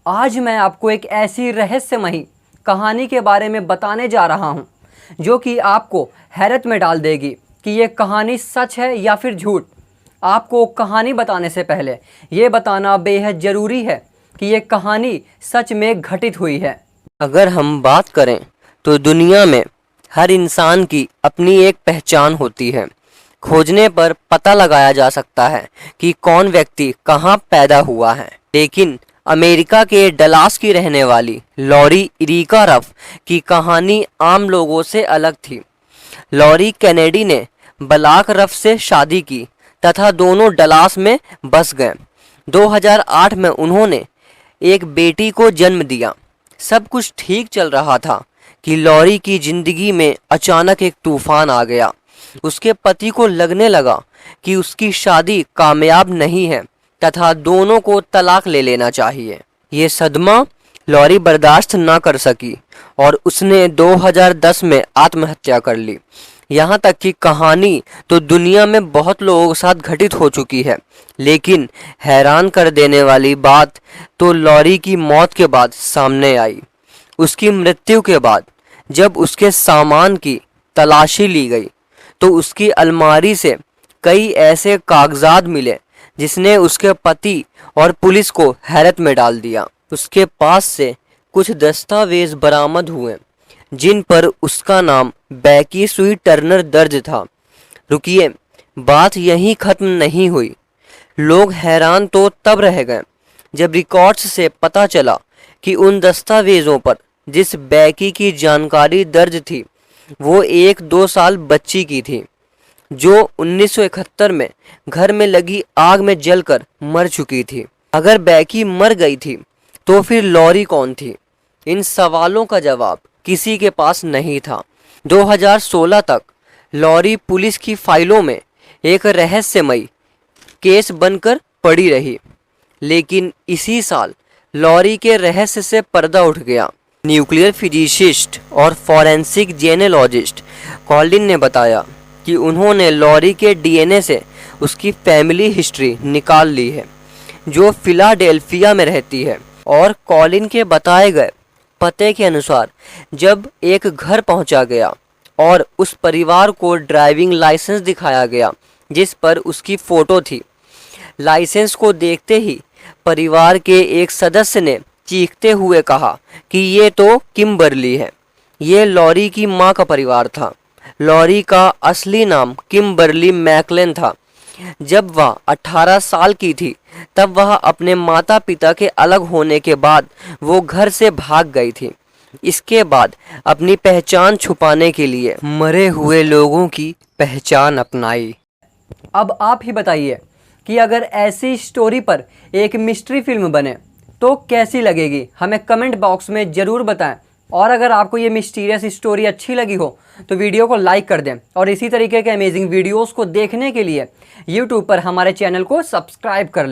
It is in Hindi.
आज मैं आपको एक ऐसी रहस्यमयी कहानी के बारे में बताने जा रहा हूं, जो कि आपको हैरत में डाल देगी कि ये कहानी सच है या फिर झूठ। आपको कहानी बताने से पहले ये बताना बेहद ज़रूरी है कि ये कहानी सच में घटित हुई है। अगर हम बात करें तो दुनिया में हर इंसान की अपनी एक पहचान होती है। खोजने पर पता लगाया जा सकता है कि कौन व्यक्ति कहाँ पैदा हुआ है, लेकिन अमेरिका के डलास की रहने वाली लॉरी इरिका रफ की कहानी आम लोगों से अलग थी। लॉरी कैनेडी ने बलाक रफ से शादी की तथा दोनों डलास में बस गए। 2008 में उन्होंने एक बेटी को जन्म दिया। सब कुछ ठीक चल रहा था कि लॉरी की जिंदगी में अचानक एक तूफान आ गया। उसके पति को लगने लगा कि उसकी शादी कामयाब नहीं है तथा दोनों को तलाक ले लेना चाहिए। ये सदमा लॉरी बर्दाश्त ना कर सकी और उसने 2010 में आत्महत्या कर ली। यहाँ तक कि कहानी तो दुनिया में बहुत लोगों के साथ घटित हो चुकी है, लेकिन हैरान कर देने वाली बात तो लॉरी की मौत के बाद सामने आई। उसकी मृत्यु के बाद जब उसके सामान की तलाशी ली गई तो उसकी अलमारी से कई ऐसे कागजात मिले जिसने उसके पति और पुलिस को हैरत में डाल दिया। उसके पास से कुछ दस्तावेज बरामद हुए जिन पर उसका नाम बैकी सुई टर्नर दर्ज था। रुकिए, बात यहीं खत्म नहीं हुई। लोग हैरान तो तब रह गए जब रिकॉर्ड्स से पता चला कि उन दस्तावेजों पर जिस बैकी की जानकारी दर्ज थी वो 1-2 साल बच्ची की थी, जो 1971 में घर में लगी आग में जलकर मर चुकी थी। अगर बैकी मर गई थी तो फिर लॉरी कौन थी? इन सवालों का जवाब किसी के पास नहीं था। 2016 तक लॉरी पुलिस की फाइलों में एक रहस्यमयी केस बनकर पड़ी रही, लेकिन इसी साल लॉरी के रहस्य से पर्दा उठ गया। न्यूक्लियर फिजिसिस्ट और फॉरेंसिक जेनेलॉजिस्ट कॉलिन ने बताया कि उन्होंने लॉरी के डीएनए से उसकी फैमिली हिस्ट्री निकाल ली है, जो फिलाडेल्फिया में रहती है। और कॉलिन के बताए गए पते के अनुसार जब एक घर पहुंचा गया और उस परिवार को ड्राइविंग लाइसेंस दिखाया गया जिस पर उसकी फ़ोटो थी, लाइसेंस को देखते ही परिवार के एक सदस्य ने चीखते हुए कहा कि ये तो किम्बर्ली है। ये लॉरी की मां का परिवार था। लॉरी का असली नाम किम्बर्ली मैकलेन था। जब वह 18 साल की थी तब वह अपने माता पिता के अलग होने के बाद वो घर से भाग गई थी। इसके बाद अपनी पहचान छुपाने के लिए मरे हुए लोगों की पहचान अपनाई। अब आप ही बताइए कि अगर ऐसी स्टोरी पर एक मिस्ट्री फिल्म बने तो कैसी लगेगी? हमें कमेंट बॉक्स में ज़रूर बताएं। और अगर आपको ये मिस्टीरियस स्टोरी अच्छी लगी हो तो वीडियो को लाइक कर दें और इसी तरीके के अमेजिंग वीडियोस को देखने के लिए यूट्यूब पर हमारे चैनल को सब्सक्राइब कर लें।